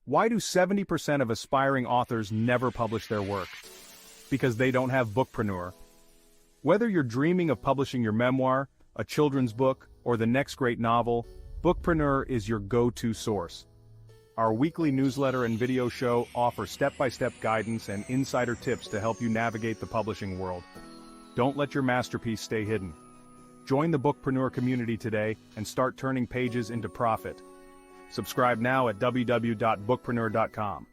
Why do 70% of aspiring authors never publish their work? Because they don't have Bookpreneur. Whether you're dreaming of publishing your memoir, a children's book, or the next great novel, Bookpreneur is your go-to source. Our weekly newsletter and video show offer step-by-step guidance and insider tips to help you navigate the publishing world. Don't let your masterpiece stay hidden. Join the Bookpreneur community today and start turning pages into profit. Subscribe now at www.bookpreneur.com.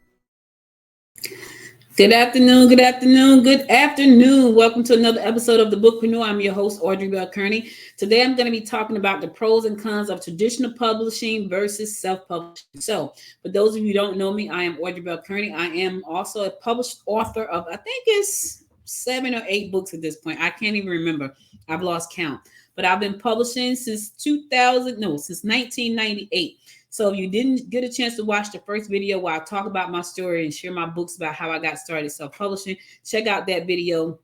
Good afternoon, good afternoon, good afternoon. Welcome to another episode of the Bookpreneur. I'm your host, Audrey Bell Kearney. Today I'm going to be talking about the pros and cons of traditional publishing versus self-publishing. So, for those of you who don't know me, I am Audrey Bell Kearney. I am also a published author of, I think it's 7 or 8 books at this point. I can't even remember. I've lost count. But I've been publishing since 1998. So if you didn't get a chance to watch the first video where I talk about my story and share my books about how I got started self-publishing, check out that video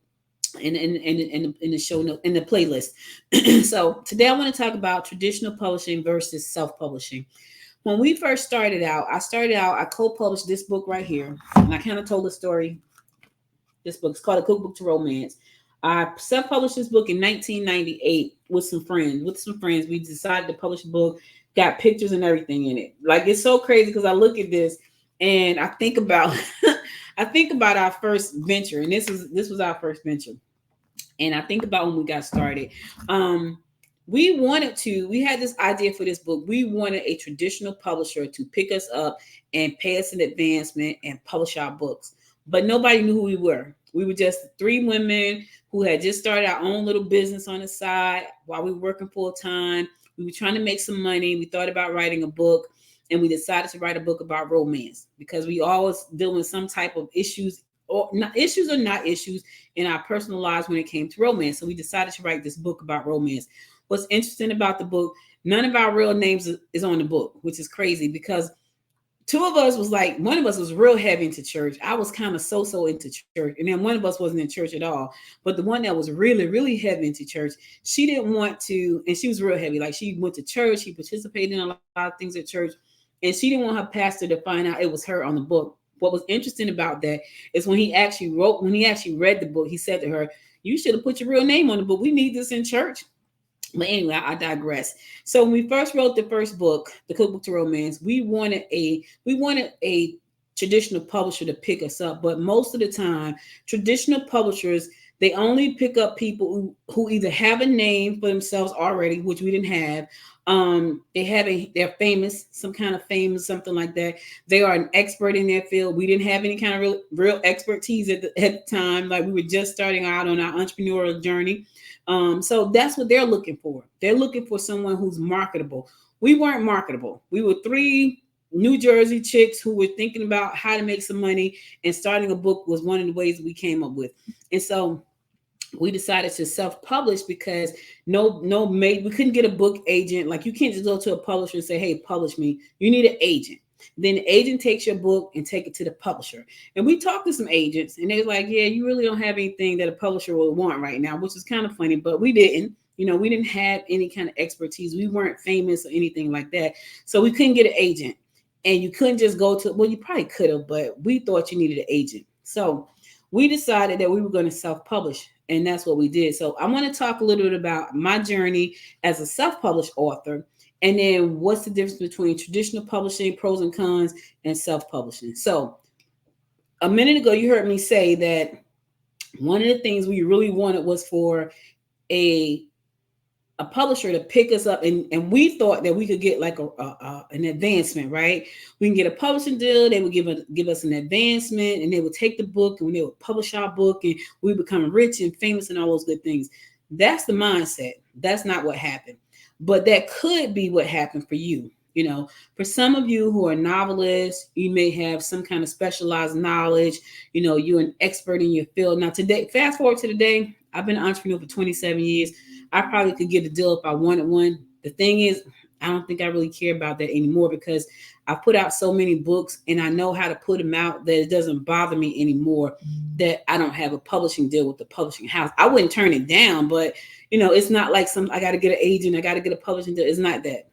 in the show note, in the playlist. So today I want to talk about traditional publishing versus self-publishing. When we first started out, I co-published this book right here, and I kind of told the story. This book is called A Cookbook to Romance. I self-published this book in 1998 with some friends. We decided to publish a book, got pictures and everything in it. Like, it's so crazy because I look at this and I think about our first venture, and this was our first venture. And I think about when we got started. We had this idea for this book. We wanted a traditional publisher to pick us up and pay us an advancement and publish our books. But nobody knew who we were. We were just 3 women who had just started our own little business on the side while we were working full time. We were trying to make some money. We thought about writing a book, and we decided to write a book about romance because we always deal with some type of issues or not issues in our personal lives when it came to romance. So we decided to write this book about romance. What's interesting about the book, none of our real names is on the book, which is crazy because 2 of us one of us was real heavy into church. I was kind of so into church. And then one of us wasn't in church at all. But the one that was really, really heavy into church, she didn't want to, and she was real heavy. Like, she went to church, she participated in a lot of things at church, and she didn't want her pastor to find out it was her on the book. What was interesting about that is when he actually read the book, he said to her, "You should have put your real name on the book. We need this in church." But anyway, I digress. So when we first wrote the first book, The Cookbook to Romance, we wanted a traditional publisher to pick us up. But most of the time, traditional publishers, they only pick up people who either have a name for themselves already, which we didn't have. They're famous, some kind of famous, something like that. They are an expert in their field. We didn't have any kind of real expertise at the time. Like, we were just starting out on our entrepreneurial journey. So that's what they're looking for. They're looking for someone who's marketable. We weren't marketable. We were 3 New Jersey chicks who were thinking about how to make some money, and starting a book was one of the ways we came up with. And so we decided to self-publish because we couldn't get a book agent. Like, you can't just go to a publisher and say, "Hey, publish me." You need an agent. Then the agent takes your book and take it to the publisher. And we talked to some agents, and they're like, "Yeah, you really don't have anything that a publisher will want right now," which is kind of funny, but we didn't. We didn't have any kind of expertise. We weren't famous or anything like that. So we couldn't get an agent. And you couldn't just go to, well, you probably could have, but we thought you needed an agent. So we decided that we were going to self-publish, and that's what we did. So I want to talk a little bit about my journey as a self-published author, and then what's the difference between traditional publishing, pros and cons, and self-publishing. So a minute ago, you heard me say that one of the things we really wanted was for a publisher to pick us up, and we thought that we could get like an advancement, right? We can get a publishing deal. They would give us an advancement, and they would take the book, and they would publish our book, and we become rich and famous and all those good things. That's the mindset. That's not what happened. But that could be what happened for you. For some of you who are novelists, you may have some kind of specialized knowledge. You're an expert in your field. Now today, fast forward to today, I've been an entrepreneur for 27 years. I probably could get a deal if I wanted one. The thing is, I don't think I really care about that anymore because I put out so many books and I know how to put them out that it doesn't bother me anymore that I don't have a publishing deal with the publishing house. I wouldn't turn it down, but it's not like I got to get an agent, I got to get a publishing deal. It's not that.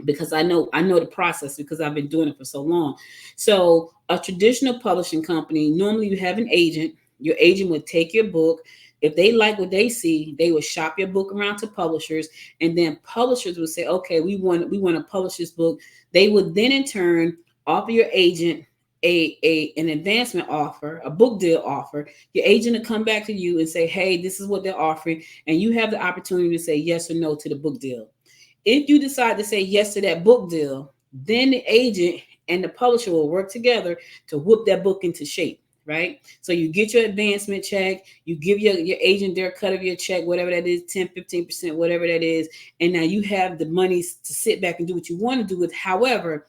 because I know the process because I've been doing it for so long. So a traditional publishing company, normally you have an agent. Your agent would take your book. If they like what they see, they would shop your book around to publishers, and then publishers would say, okay, we want to publish this book. They would then in turn offer your agent an advancement offer, a book deal offer. Your agent will come back to you and say, hey, this is what they're offering, and you have the opportunity to say yes or no to the book deal. If you decide to say yes to that book deal, then the agent and the publisher will work together to whip that book into shape, right? So you get your advancement check, you give your agent their cut of your check, whatever that is, 10, 15%, whatever that is. And now you have the money to sit back and do what you want to do with. However,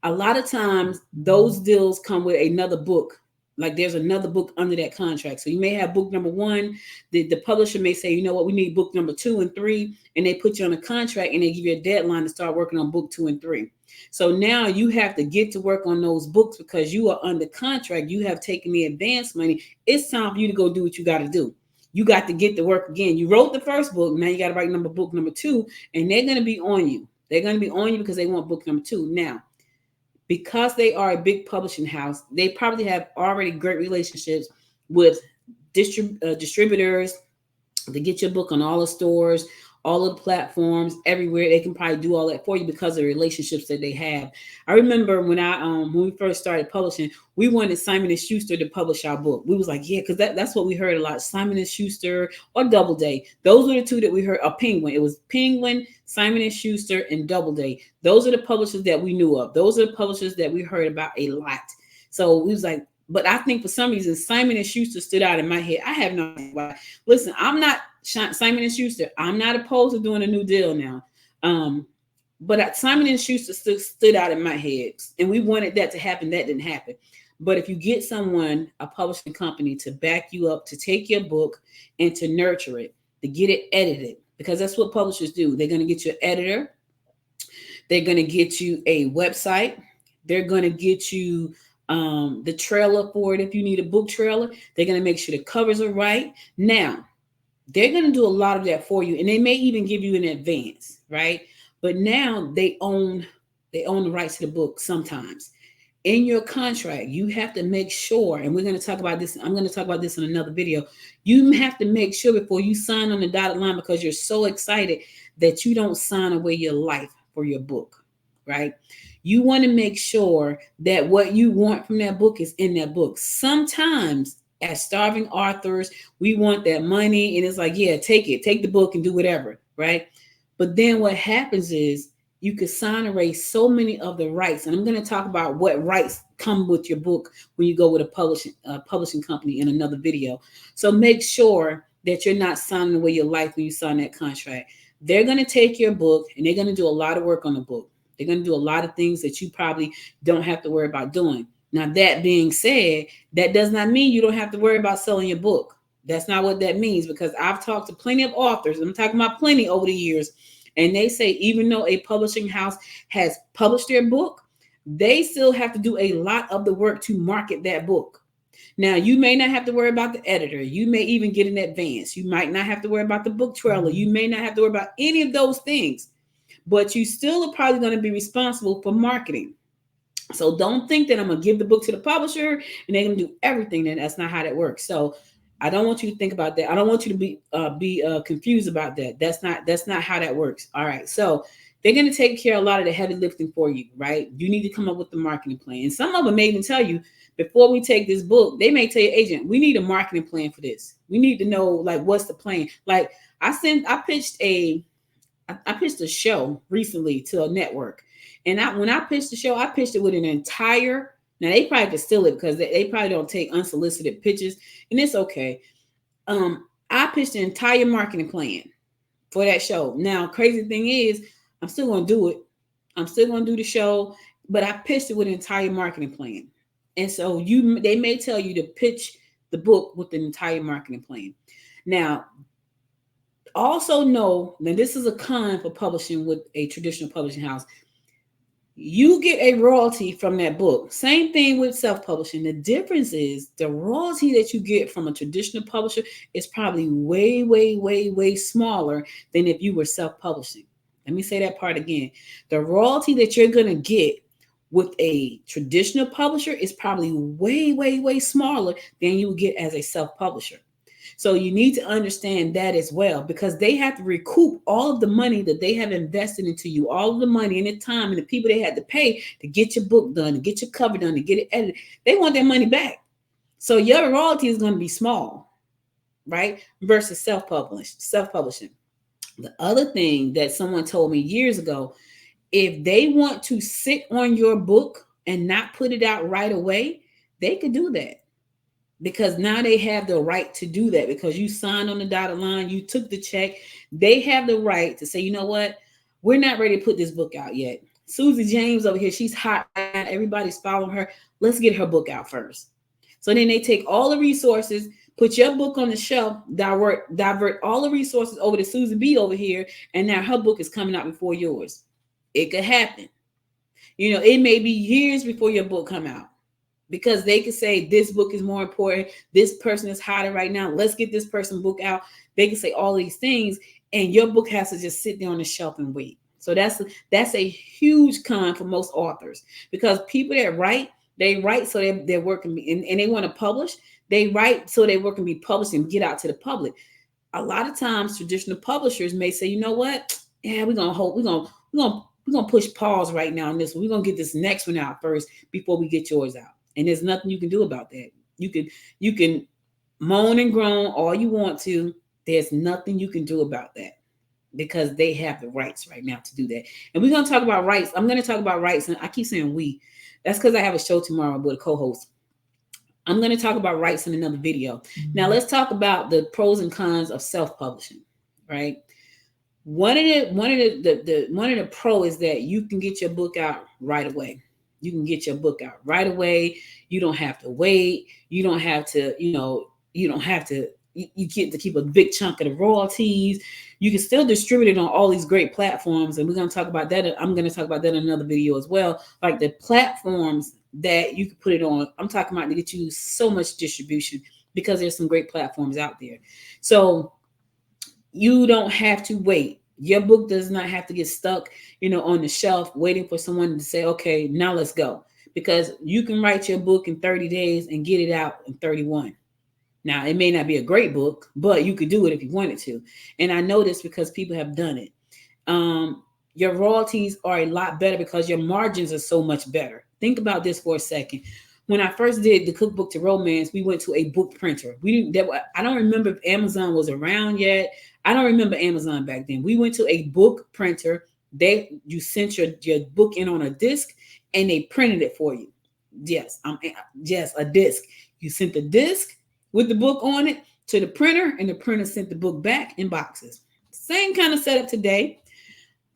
a lot of times those deals come with another book. Like there's another book under that contract. So you may have book number one. The publisher may say, you know what, we need book number 2 and 3. And they put you on a contract and they give you a deadline to start working on book 2 and 3. So now you have to get to work on those books because you are under contract. You have taken the advance money. It's time for you to go do what you got to do. You got to get to work again. You wrote the first book. Now you got to write book number 2. And they're going to be on you. They're going to be on you because they want book number 2. Now, because they are a big publishing house, they probably have already great relationships with distributors to get your book on all the stores, all of the platforms, everywhere. They can probably do all that for you because of the relationships that they have. I remember when we first started publishing, we wanted Simon & Schuster to publish our book. We was like, yeah, because that's what we heard a lot. Simon & Schuster or Doubleday. Those were the two that we heard. Penguin. It was Penguin, Simon & Schuster, and Doubleday. Those are the publishers that we knew of. Those are the publishers that we heard about a lot. So we was like, but I think for some reason, Simon & Schuster stood out in my head. I have no idea why. Listen, I'm not Simon & Schuster. I'm not opposed to doing a new deal now. But Simon & Schuster stood out in my head. And we wanted that to happen. That didn't happen. But if you get someone, a publishing company, to back you up, to take your book and to nurture it, to get it edited, because that's what publishers do. They're going to get you an editor. They're going to get you a website. They're going to get you the trailer for it. If you need a book trailer, they're going to make sure the covers are right. Now, they're going to do a lot of that for you, and they may even give you an advance, right? But now they own the rights to the book sometimes. In your contract, you have to make sure, and we're going to talk about this. I'm going to talk about this in another video. You have to make sure before you sign on the dotted line, because you're so excited, that you don't sign away your life for your book, right? You want to make sure that what you want from that book is in that book. Sometimes as starving authors, we want that money, and it's like, yeah, take the book and do whatever, right? But then what happens is you could sign away so many of the rights. And I'm going to talk about what rights come with your book when you go with a publishing company in another video. So make sure that you're not signing away your life when you sign that contract. They're going to take your book and they're going to do a lot of work on the book. They're going to do a lot of things that you probably don't have to worry about doing. Now, that being said, that does not mean you don't have to worry about selling your book. That's not what that means, because I've talked to plenty of authors. I'm talking about plenty over the years. And they say even though a publishing house has published their book, they still have to do a lot of the work to market that book. Now, you may not have to worry about the editor. You may even get an advance. You might not have to worry about the book trailer. You may not have to worry about any of those things, but you still are probably going to be responsible for marketing. So don't think that I'm going to give the book to the publisher and they're going to do everything. Then that's not how that works. So I don't want you to think about that. I don't want you to be confused about that. That's not how that works. All right. So they're going to take care of a lot of the heavy lifting for you, right? You need to come up with the marketing plan. And some of them may even tell you, before we take this book, they may tell your agent, we need a marketing plan for this. We need to know, like, what's the plan? Like I pitched a show recently to a network. And when I pitched the show, I pitched it with an entire, now they probably could steal it because they probably don't take unsolicited pitches, and it's okay. I pitched an entire marketing plan for that show. Now, crazy thing is, I'm still going to do it. I'm still going to do the show, but I pitched it with an entire marketing plan. And so they may tell you to pitch the book with an entire marketing plan. Now, also know that this is a con for publishing with a traditional publishing house. You get a royalty from that book. Same thing with self-publishing. The difference is the royalty that you get from a traditional publisher is probably way, way, way, way smaller than if you were self-publishing. Let me say that part again. The royalty that you're going to get with a traditional publisher is probably way, way, way smaller than you would get as a self-publisher. So you need to understand that as well, because they have to recoup all of the money that they have invested into you, all of the money and the time and the people they had to pay to get your book done, to get your cover done, to get it edited. They want their money back. So your royalty is going to be small, right? Versus self-publishing. The other thing that someone told me years ago, if they want to sit on your book and not put it out right away, they could do that. Because now they have the right to do that, because you signed on the dotted line, you took the check. They have the right to say, you know what, we're not ready to put this book out yet. Susie James over here, she's hot, everybody's following her. Let's get her book out first. So then they take all the resources, put your book on the shelf, divert all the resources over to Susie B over here, and now her book is coming out before yours. It could happen. You know, it may be years before your book come out, because they could say this book is more important. This person is hotter right now. Let's get this person book out. They can say all these things, and your book has to just sit there on the shelf and wait. So that's a huge con for most authors, because people that write, they write so their work can be, and they want to publish. They write so their work can be published and get out to the public. A lot of times, traditional publishers may say, you know what? Yeah, we're gonna push pause right now on this one. We're gonna get this next one out first before we get yours out. And there's nothing you can do about that. You can moan and groan all you want to. There's nothing you can do about that, because they have the rights right now to do that. And we're going to talk about rights. I'm going to talk about rights. And I keep saying we. That's because I have a show tomorrow with a co-host. I'm going to talk about rights in another video. Mm-hmm. Now let's talk about the pros and cons of self-publishing, right? One of the pro is that you can get your book out right away. You can get your book out right away. You don't have to wait. You don't have to, you get to keep a big chunk of the royalties. You can still distribute it on all these great platforms. And we're going to talk about that. I'm going to talk about that in another video as well. Like the platforms that you can put it on. I'm talking about to get you so much distribution, because there's some great platforms out there. So you don't have to wait. Your book does not have to get stuck, on the shelf waiting for someone to say, okay, now let's go. Because you can write your book in 30 days and get it out in 31. Now, it may not be a great book, but you could do it if you wanted to. And I know this because people have done it. Your royalties are a lot better because your margins are so much better. Think about this for a second. When I first did the cookbook to romance, we went to a book printer. I don't remember if Amazon was around yet. I don't remember Amazon back then. We went to a book printer. You sent your book in on a disc, and they printed it for you. Yes, a disc. You sent the disc with the book on it to the printer, and the printer sent the book back in boxes. Same kind of setup today.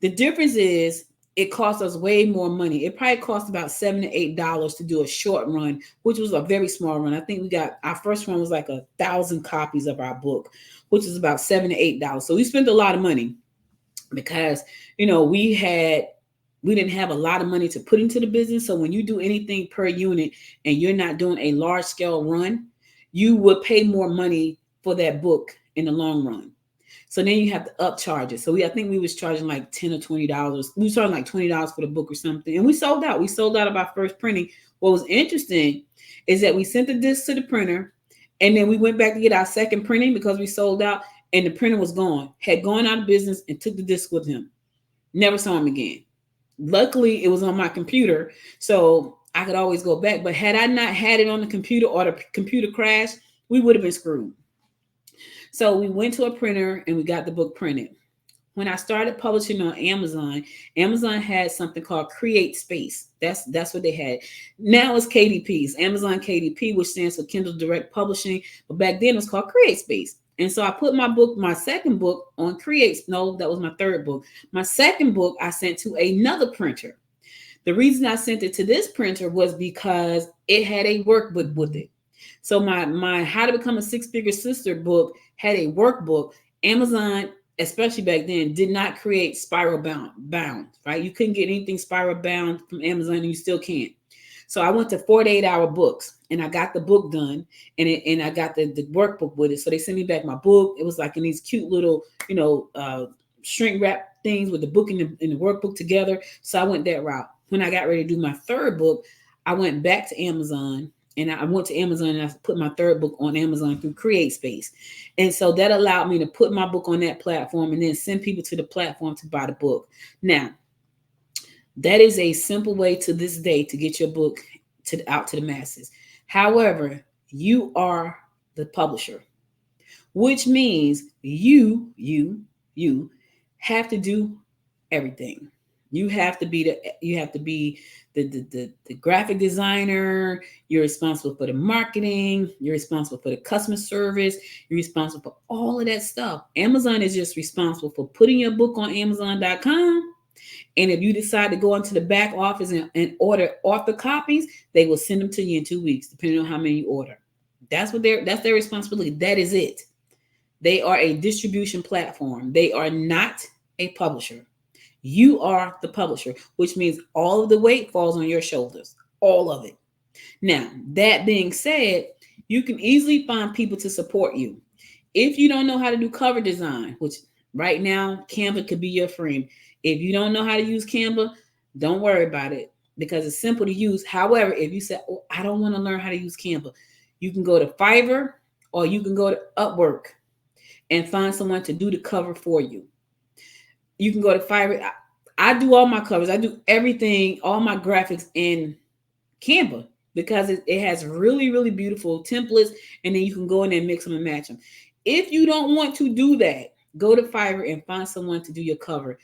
The difference is it cost us way more money. It probably cost about $7 to $8 to do a short run, which was a very small run. I think our first one was like 1,000 copies of our book, which is about $7 to $8. So we spent a lot of money because, we didn't have a lot of money to put into the business. So when you do anything per unit and you're not doing a large scale run, you would pay more money for that book in the long run. So then you have to upcharge it. So I think we was charging like $10 or $20. We was charging like $20 for the book or something. And we sold out. We sold out of our first printing. What was interesting is that we sent the disc to the printer, and then we went back to get our second printing because we sold out, and the printer was gone, had gone out of business, and took the disc with him. Never saw him again. Luckily, it was on my computer, so I could always go back. But had I not had it on the computer or the computer crashed, we would have been screwed. So we went to a printer and we got the book printed. When I started publishing on Amazon, Amazon had something called Create Space. That's what they had. Now it's KDPs, Amazon KDP, which stands for Kindle Direct Publishing. But back then it was called Create Space. And so I put my second book on that was my third book. My second book I sent to another printer. The reason I sent it to this printer was because it had a workbook with it. So my How to Become a Six-Figure Sister book had a workbook. Amazon, especially back then, did not create spiral bound, right? You couldn't get anything spiral bound from Amazon, and you still can't. So I went to 48-hour books, and I got the book done, and I got the workbook with it. So they sent me back my book. It was like in these cute little, shrink wrap things with the book and the workbook together. So I went that route. When I got ready to do my third book, I went back to Amazon, and I went to Amazon and I put my third book on Amazon through CreateSpace. And so that allowed me to put my book on that platform and then send people to the platform to buy the book. Now, that is a simple way to this day to get your book out to the masses. However, you are the publisher, which means you have to do everything. You have to be the graphic designer. You're responsible for the marketing. You're responsible for the customer service. You're responsible for all of that stuff. Amazon is just responsible for putting your book on Amazon.com. And if you decide to go into the back office and order author copies, they will send them to you in 2 weeks, depending on how many you order. That's their responsibility. That is it. They are a distribution platform. They are not a publisher. You are the publisher, which means all of the weight falls on your shoulders, all of it. Now, that being said, you can easily find people to support you. If you don't know how to do cover design, which right now, Canva could be your friend. If you don't know how to use Canva, don't worry about it because it's simple to use. However, if you say, oh, I don't want to learn how to use Canva, you can go to Fiverr or you can go to Upwork and find someone to do the cover for you. You can go to Fiverr. I do all my covers. I do everything, all my graphics in Canva because it has really, really beautiful templates, and then you can go in there and mix them and match them. If you don't want to do that, go to Fiverr and find someone to do your cover.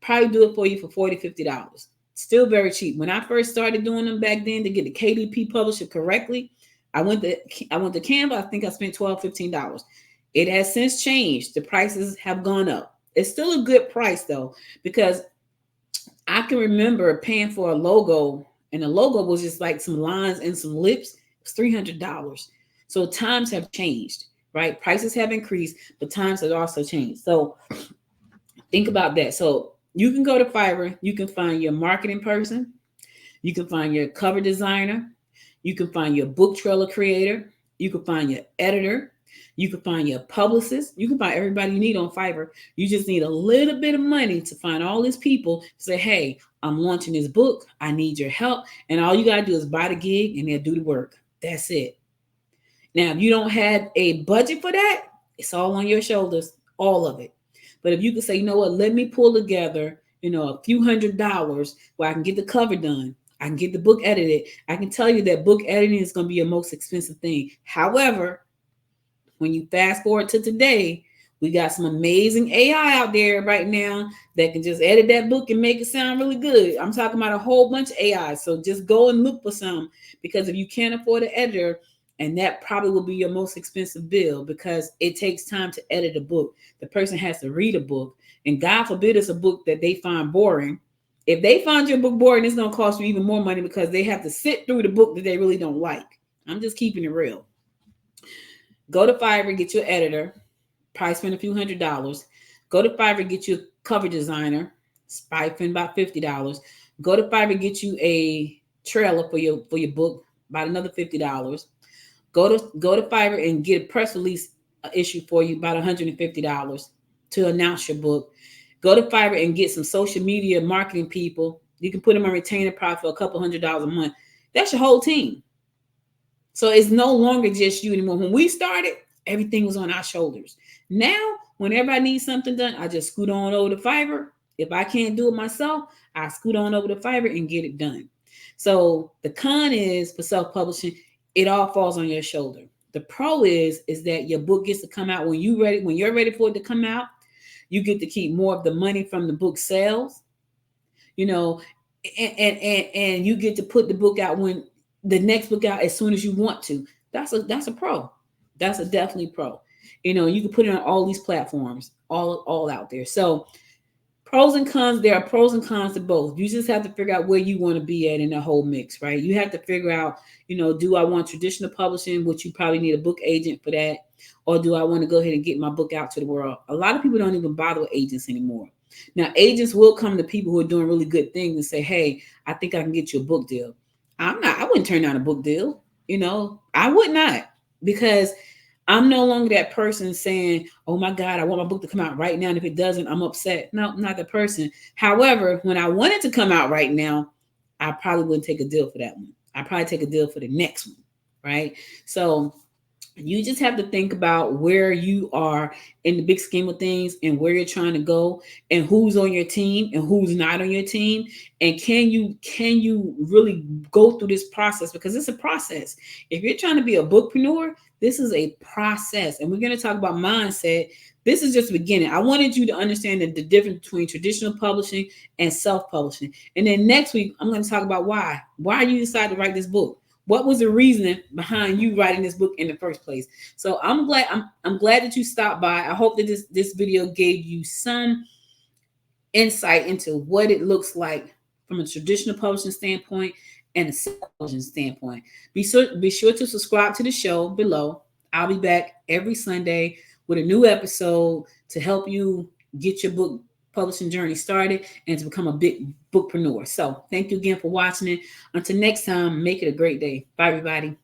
Probably do it for you for $40, $50. Still very cheap. When I first started doing them back then to get the KDP publisher correctly, I went to Canva. I think I spent $12, $15. It has since changed. The prices have gone up. It's still a good price though, because I can remember paying for a logo, and the logo was just like some lines and some lips. It's $300. So times have changed, right? Prices have increased, but times have also changed. So think about that. So you can go to Fiverr. You can find your marketing person. You can find your cover designer. You can find your book trailer creator. You can find your editor. You can find your publicist. You can find everybody you need on Fiverr. You just need a little bit of money to find all these people to say, hey, I'm launching this book. I need your help. And all you got to do is buy the gig and they'll do the work. That's it. Now, if you don't have a budget for that, it's all on your shoulders, all of it. But if you can say, you know what, let me pull together, a few $100s where I can get the cover done. I can get the book edited. I can tell you that book editing is going to be your most expensive thing. However, when you fast forward to today, we got some amazing AI out there right now that can just edit that book and make it sound really good. I'm talking about a whole bunch of AI. So just go and look for some, because if you can't afford an editor, and that probably will be your most expensive bill, because it takes time to edit a book. The person has to read a book, and God forbid it's a book that they find boring. If they find your book boring, it's going to cost you even more money because they have to sit through the book that they really don't like. I'm just keeping it real. Go to Fiverr, get your editor, probably spend a few $100s. Go to Fiverr, get you a cover designer, probably spend about $50. Go to Fiverr, get you a trailer for your book, about another $50. Go to Fiverr and get a press release issue for you, about $150 to announce your book. Go to Fiverr and get some social media marketing people. You can put them on retainer profit for a couple $100s a month. That's your whole team. So it's no longer just you anymore. When we started, everything was on our shoulders. Now, whenever I need something done, I just scoot on over to Fiverr. If I can't do it myself, I scoot on over to Fiverr and get it done. So the con is for self-publishing, it all falls on your shoulder. The pro is that your book gets to come out when you're ready for it to come out. You get to keep more of the money from the book sales, and you get to put the book out when the next book out as soon as you want to. That's a pro. That's a definitely pro. You can put it on all these platforms, all out there. So pros and cons, there are pros and cons to both. You just have to figure out where you want to be at in the whole mix, right? You have to figure out, do I want traditional publishing, which you probably need a book agent for that, or do I want to go ahead and get my book out to the world? A lot of people don't even bother with agents anymore. Now, agents will come to people who are doing really good things and say, hey, I think I can get you a book deal. I wouldn't turn down a book deal. I would not, because I'm no longer that person saying, oh my God, I want my book to come out right now. And if it doesn't, I'm upset. No, I'm not the person. However, when I want it to come out right now, I probably wouldn't take a deal for that one. I'd probably take a deal for the next one. Right. So you just have to think about where you are in the big scheme of things and where you're trying to go and who's on your team and who's not on your team. And can you really go through this process, because it's a process. If you're trying to be a bookpreneur, this is a process. And we're going to talk about mindset. This is just the beginning. I wanted you to understand the difference between traditional publishing and self-publishing. And then next week, I'm going to talk about why you decided to write this book. What was the reasoning behind you writing this book in the first place? So I'm glad that you stopped by. I hope that this video gave you some insight into what it looks like from a traditional publishing standpoint and a self-publishing standpoint. Be sure to subscribe to the show below. I'll be back every Sunday with a new episode to help you get your book publishing journey started and to become a big bookpreneur. So thank you again for watching it. Until next time, make it a great day. Bye, everybody.